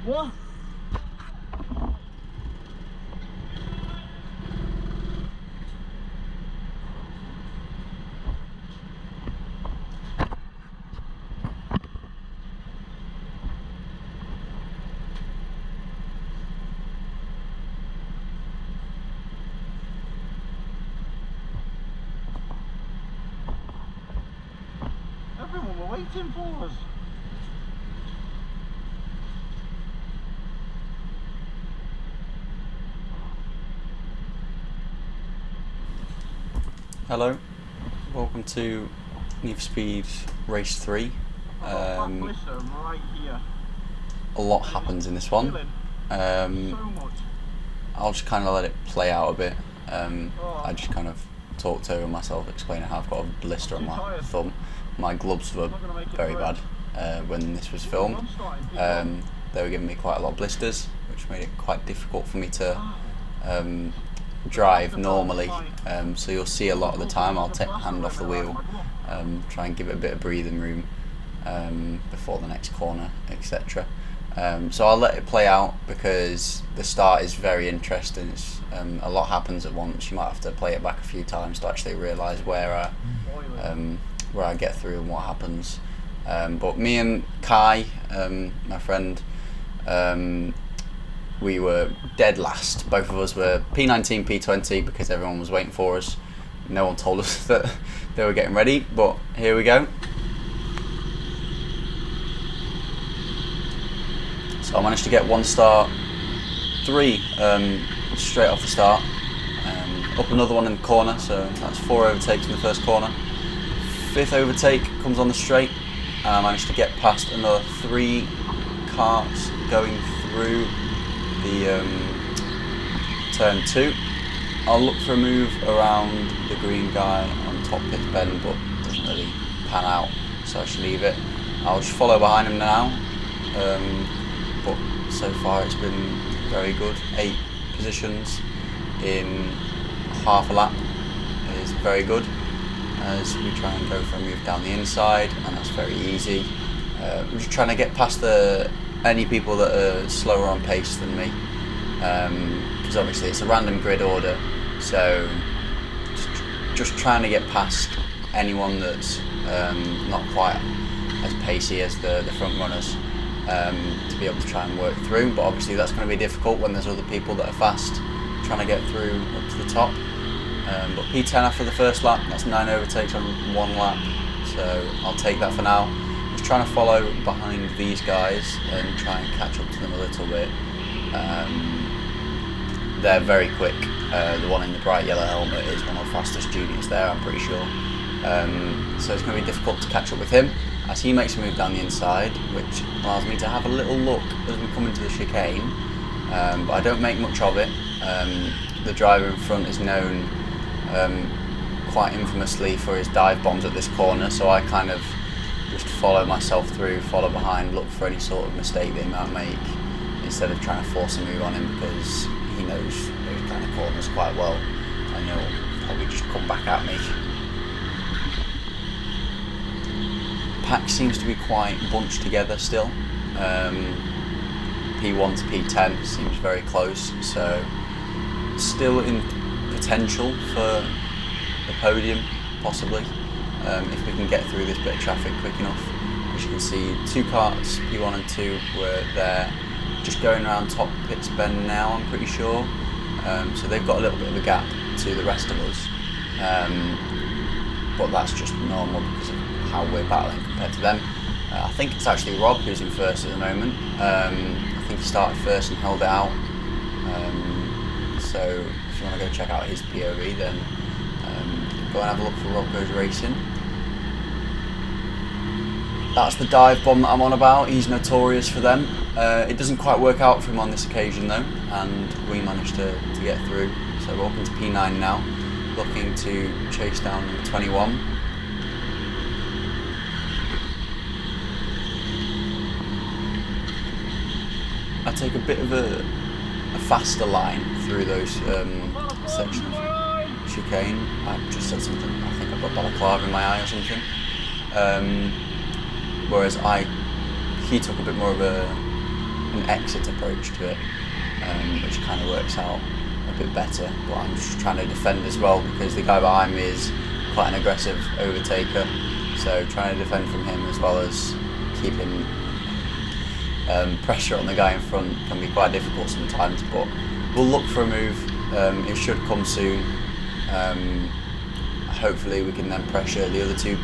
What? Everyone were waiting for us. Hello, welcome to Need for Speed Race 3. Right here. A lot happens in this one. So much. I'll just kind of let it play out a bit. I just kind of talked over myself, explaining how I've got a blister on my thumb. My gloves were very bad when this was filmed. They were giving me quite a lot of blisters, which made it quite difficult for me to drive normally. So you'll see a lot of the time I'll take my hand off the wheel, try and give it a bit of breathing room before the next corner, etc. So I'll let it play out because the start is very interesting. It's, a lot happens at once. You might have to play it back a few times to actually realise where I get through and what happens. But me and Kai, my friend, we were dead last. Both of us were P19, P20 because everyone was waiting for us. No one told us that they were getting ready, but here we go. So I managed to get 1 star 3 straight off the start. Up another one in the corner, so that's 4 overtakes in the first corner. 5th overtake comes on the straight, and I managed to get past another 3 carts going through the turn 2. I'll look for a move around the green guy on top pit bend, but it doesn't really pan out, so I should leave it. I'll just follow behind him now, but so far it's been very good. 8 positions in half a lap is very good, as we try and go for a move down the inside, and that's very easy. We're just trying to get past any people that are slower on pace than me, because obviously it's a random grid order, so just trying to get past anyone that's not quite as pacey as the front runners, to be able to try and work through. But obviously that's going to be difficult when there's other people that are fast trying to get through up to the top. But P10 after the first lap, that's 9 overtakes on 1 lap, so I'll take that for now. Just trying to follow behind these guys and try and catch up to them a little bit. They're very quick. The one in the bright yellow helmet is one of the fastest juniors there, I'm pretty sure. So it's going to be difficult to catch up with him as he makes a move down the inside, which allows me to have a little look as we come into the chicane, but I don't make much of it. The driver in front is known quite infamously for his dive bombs at this corner, so I kind of just follow myself through, follow behind, look for any sort of mistake they might make instead of trying to force a move on him, because he knows those kind of corners quite well and he'll probably just come back at me. Pack seems to be quite bunched together still. P1 to P10 seems very close, so still in potential for the podium possibly, if we can get through this bit of traffic quick enough. As you can see, 2 carts, P1 and 2, were there, just going around top pits bend now, I'm pretty sure. So they've got a little bit of a gap to the rest of us, but that's just normal because of how we're battling compared to them. I think it's actually Rob who's in first at the moment. I think he started first and held it out. So if you want to go check out his POV, then go and have a look for Rob Goes Racing. That's the dive bomb that I'm on about. He's notorious for them. It doesn't quite work out for him on this occasion though, and we managed to get through. So we're up into P9 now, looking to chase down number 21. I take a bit of a faster line through those sections of chicane. I just said something, I think I've got balaclava in my eye or something. Whereas he took a bit more of a an exit approach to it, which kind of works out a bit better. But I'm just trying to defend as well, because the guy behind me is quite an aggressive overtaker, so trying to defend from him as well as keeping pressure on the guy in front can be quite difficult sometimes. But we'll look for a move. It should come soon. Hopefully we can then pressure the other two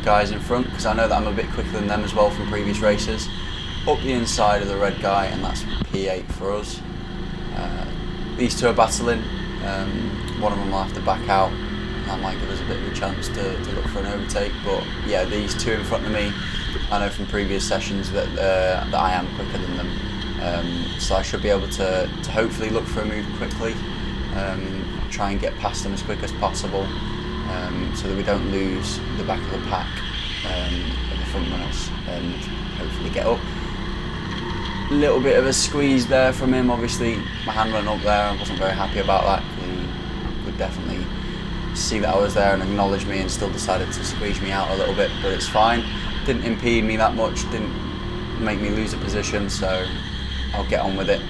guys in front, because I know that I'm a bit quicker than them as well from previous races. Up the inside of the red guy, and that's P8 for us. These two are battling. One of them will have to back out. That might give us a bit of a chance to look for an overtake. But yeah, these two in front of me, I know from previous sessions that I am quicker than them. So I should be able to hopefully look for a move quickly, try and get past them as quick as possible, so that we don't lose the back of the pack of the front runners, and hopefully get up. A little bit of a squeeze there from him. Obviously my hand went up there. I wasn't very happy about that. He could definitely see that I was there and acknowledge me, and still decided to squeeze me out a little bit, but it's fine. Didn't impede me that much, didn't make me lose a position, so I'll get on with it.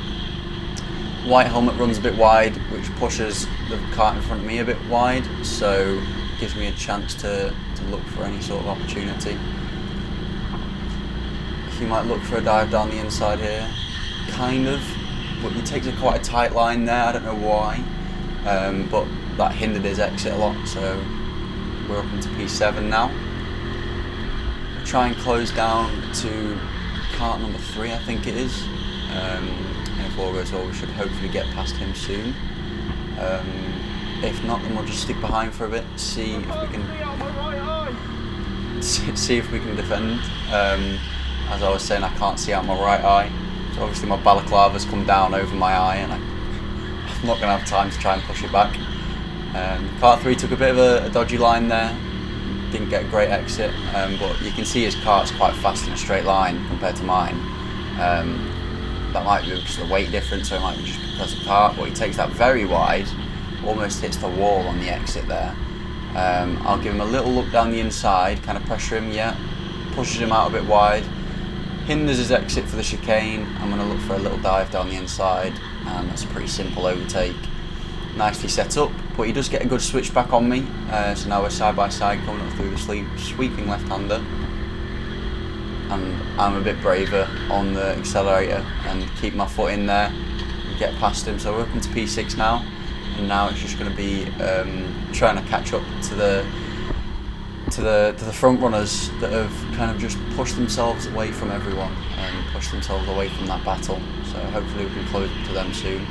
White helmet runs a bit wide, which pushes the car in front of me a bit wide, so gives me a chance to look for any sort of opportunity. He might look for a dive down the inside here, kind of, but he takes quite a tight line there. I don't know why, but that hindered his exit a lot, so we're up into P7 now. We'll try and close down to kart number 3, I think it is, and if all goes well we should hopefully get past him soon. If not, then we'll just stick behind for a bit, see if we can defend. As I was saying, I can't see out my right eye, so obviously my balaclava's come down over my eye, and I'm not going to have time to try and push it back. Kart 3 took a bit of a dodgy line there, didn't get a great exit, but you can see his kart's quite fast in a straight line compared to mine. That might be just the weight difference, or it might be just because of kart, but he takes that very wide, almost hits the wall on the exit there. I'll give him a little look down the inside, kind of pressure him, yeah, pushes him out a bit wide, hinders his exit for the chicane. I'm going to look for a little dive down the inside, and that's a pretty simple overtake. Nicely set up, but he does get a good switch back on me, so now we're side by side coming up through the sweeping left-hander, and I'm a bit braver on the accelerator and keep my foot in there and get past him. So we're up into P6 now, and now it's just going to be trying to catch up to the front runners that have kind of just pushed themselves away from everyone and pushed themselves away from that battle. So hopefully we can close up to them soon.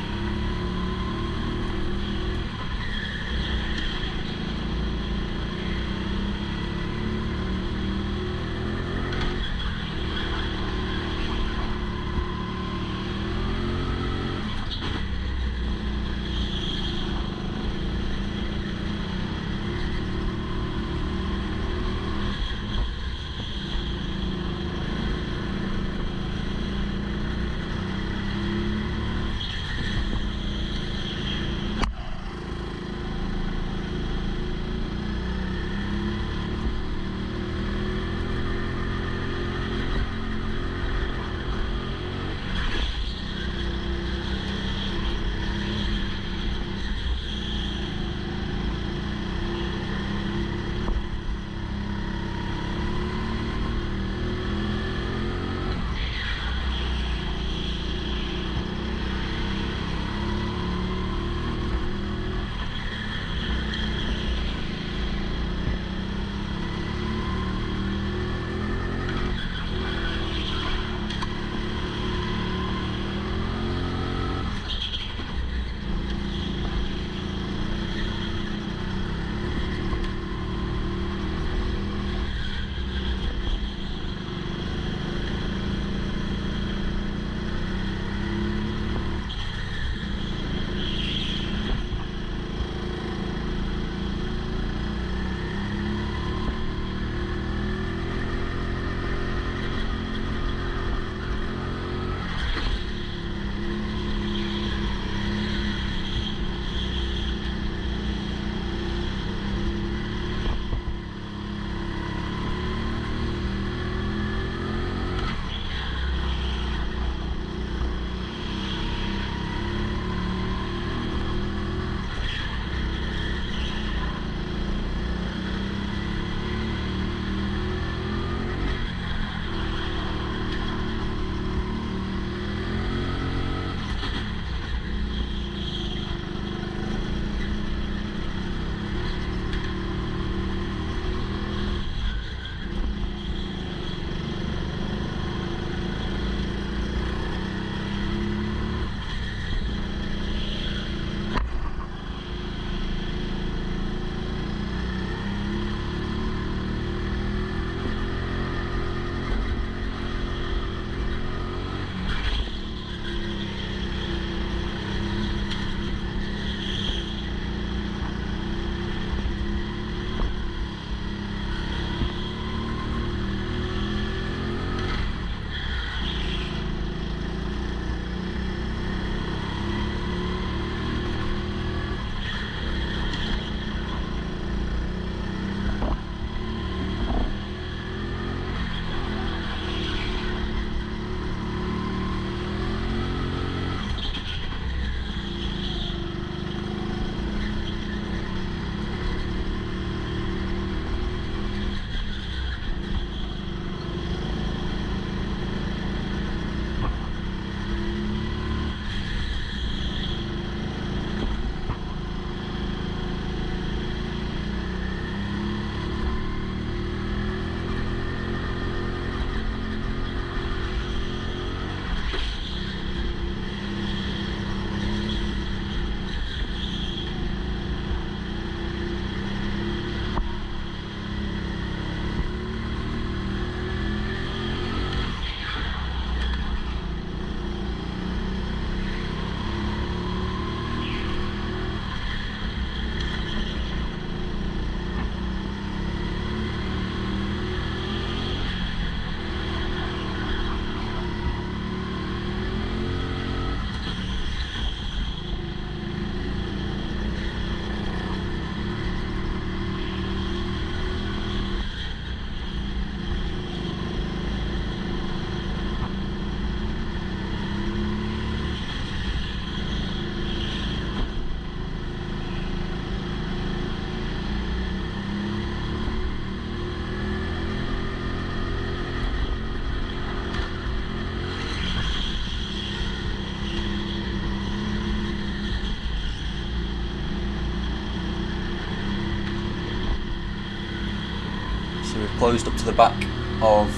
closed up to the back of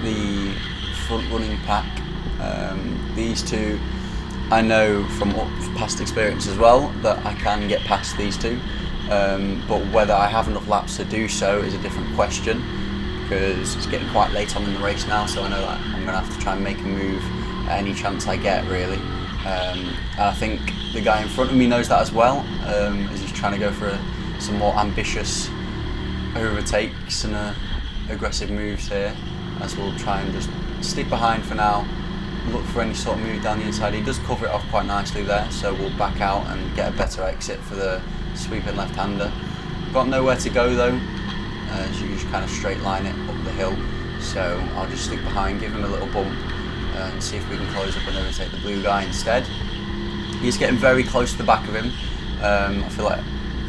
the front running pack. These two, I know from past experience as well that I can get past these two, but whether I have enough laps to do so is a different question, because it's getting quite late on in the race now, so I know that I'm going to have to try and make a move at any chance I get, really. And I think the guy in front of me knows that as well, as he's trying to go for some more ambitious overtakes and aggressive moves here, as we'll try and just stick behind for now, look for any sort of move down the inside. He does cover it off quite nicely there, so we'll back out and get a better exit for the sweeping left-hander. Got nowhere to go though, as you just kind of straight line it up the hill, so I'll just stick behind, give him a little bump and see if we can close up and overtake the blue guy instead. He's getting very close to the back of him. I feel like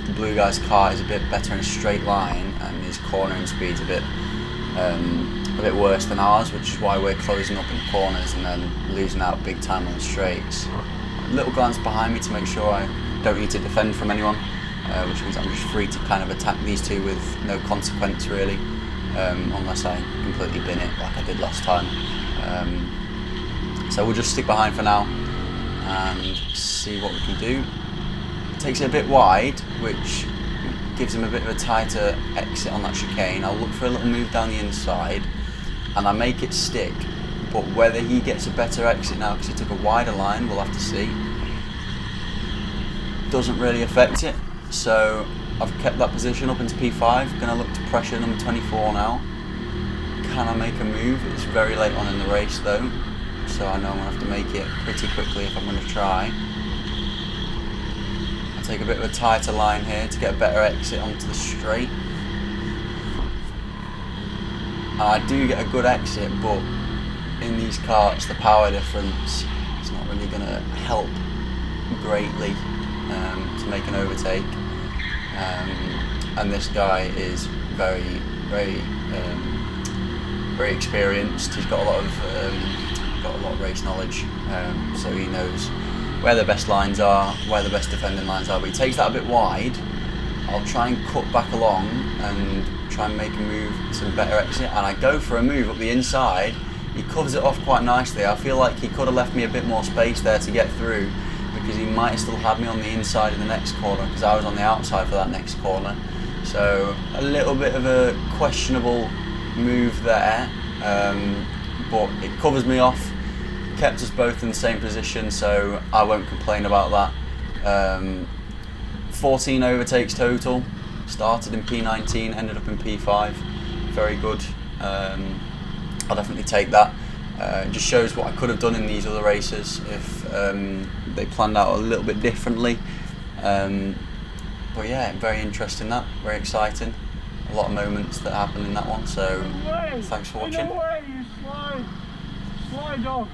the blue guy's car is a bit better in a straight line, and his cornering speed's a bit worse than ours, which is why we're closing up in corners and then losing out big time on the straights. A little glance behind me to make sure I don't need to defend from anyone, which means I'm just free to kind of attack these two with no consequence really, unless I completely bin it like I did last time. So we'll just stick behind for now and see what we can do. Takes it a bit wide, which gives him a bit of a tighter exit on that chicane. I'll look for a little move down the inside and I make it stick, but whether he gets a better exit now because he took a wider line, we'll have to see. Doesn't really affect it, so I've kept that position up into P5. Gonna look to pressure number 24 now. Can I make a move? It's very late on in the race though, so I know I'm gonna have to make it pretty quickly if I'm gonna try. I'll take a bit of a tighter line here to get a better exit onto the straight. I do get a good exit, but in these karts the power difference is not really going to help greatly to make an overtake. And this guy is very experienced. He's got a lot of race knowledge, so he knows where the best lines are, where the best defending lines are. But he takes that a bit wide. I'll try and cut back along and try and make a move to a better exit, and I go for a move up the inside. He covers it off quite nicely. I feel like he could have left me a bit more space there to get through, because he might have still had me on the inside in the next corner, because I was on the outside for that next corner. So a little bit of a questionable move there, but it covers me off, kept us both in the same position, so I won't complain about that. 14 overtakes total, started in P19, ended up in P5, very good. I'll definitely take that. It just shows what I could have done in these other races if they planned out a little bit differently. But yeah, very interesting, that, very exciting. A lot of moments that happened in that one, so thanks for watching. No way, you slide off.